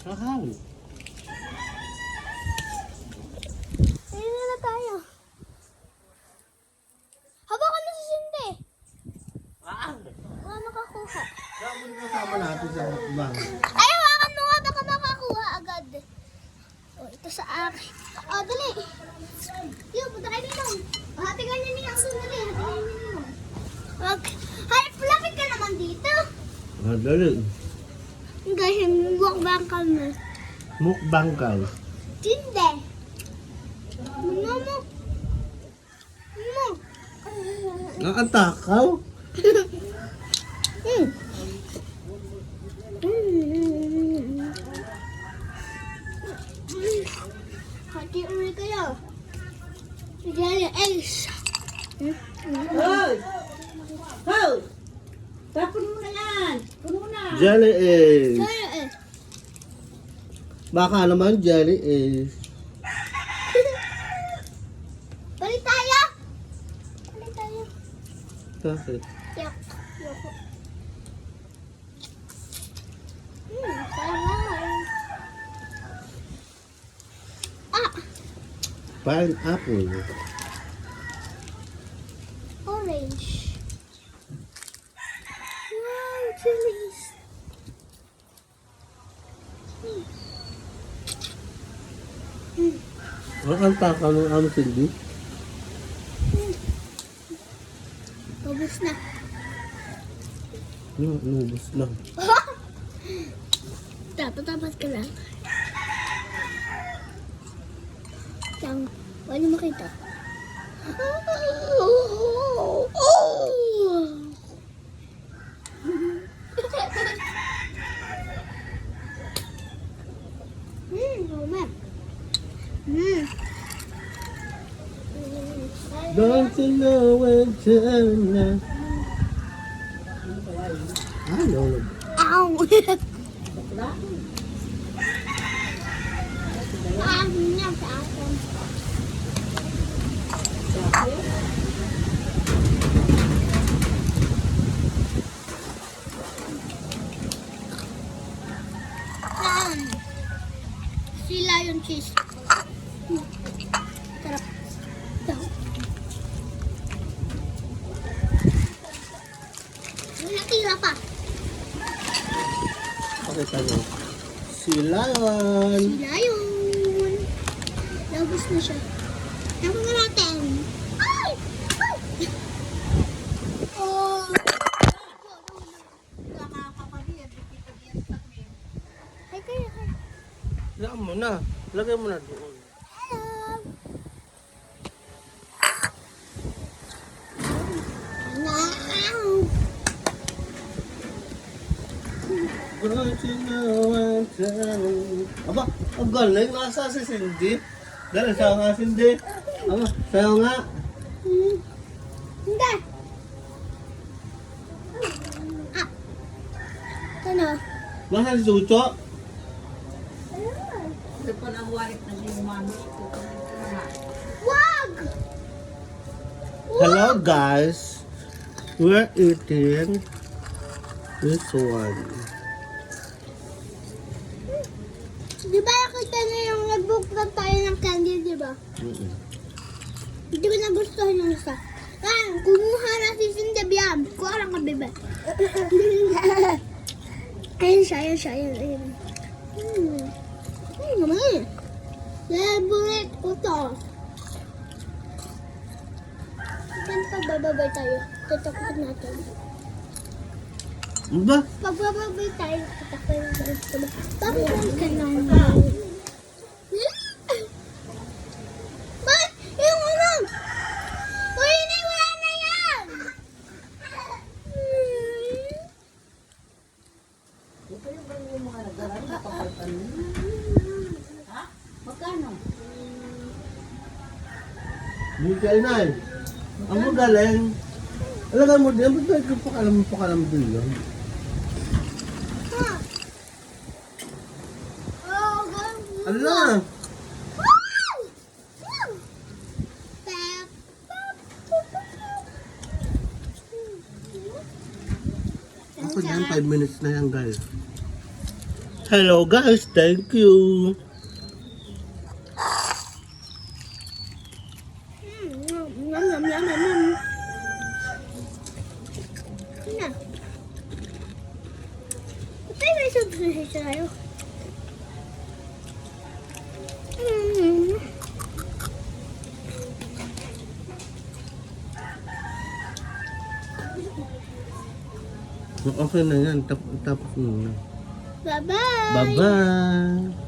Sahal. Ayun na tayo. Hawakan na si Cindy. Wala makakuha. Dapat kasama natin sa mukbang. Ay, hawakan mo nga. Baka makakuha agad. Oh, ito sa akin. Oh, dali. Yo, punta kayo dito. Hatigan niyo niya ang dali. Hatigan niyo niya. Wag. Lapit ka naman dito. Dali. Guys, mukbang kami. Mukbang ka. Cindy. Mama. Mama. Nakatakaw? Hati ulit kayo. Jelly eggs. Hoy! Hoy! Tapon mo na yan! Puno na! Jelly eggs. Jelly eggs. Baka naman jelly eggs. Balik tayo. Balik tayo. Bakit? Yak. Yoko. Sarap. Ah, Pineapple. orange. Wow, chilies. Nakatakaw ng aming Cindy. Ubus na. Inubos lang. Tapat ka lang. Lang, wala makita. Mama. Don't you know when to end? Ano? Ow! Niya sa akin. Sila yung cheese. Sarap. Daw. May natira pa. Pakita nyo. Sila yun. Sila yun. Labos na siya. Tapos na natin. Ay! Ay! Oh! Ay, kaya. Lagyan mo na. Lagyan mo na doon. Hello! Wow! Don't you know when to end? Aba, ang galing. Nasa si Cindy. Dali, sayo nga Cindy. Aba, sayo nga. Hindi! Ah! Ano? Nasa si Chucho. Ito pa lang warit na si mami. Wag! Hello guys. We're eating this one. Di ba nakita na yung nag-book lang tayo ng candy, di ba? Hindi ko nagustuhan yung isa. Kumuha na si Cindy Biam. Kuha lang ka, bebe. Ayun siya, ayun siya, ayun. Ayun naman eh. Favorite ko to. Saan pagbababay tayo? Tatakot natin. Ba? Pagbababay tayo, tatakot natin. Bakit ka lang? Ba't? Yung ano? Uy, wala na yan! Ito yung ba yung mga nagaran na kapalpan mo? Ha? Magkano? Bigay na eh. Ang magaling. Alagay mo din. Ba't ko pakalam din yun? Ha? Oh, ganun. Ala! Wow! Wow! Ako dyan, 5 minutes na yan guys. Hello guys, thank you. Yum, yum, yum, yum, yum. Na. Patay may subscribe tayo. Okay na yan, tapos na. Bye-bye! Bye-bye!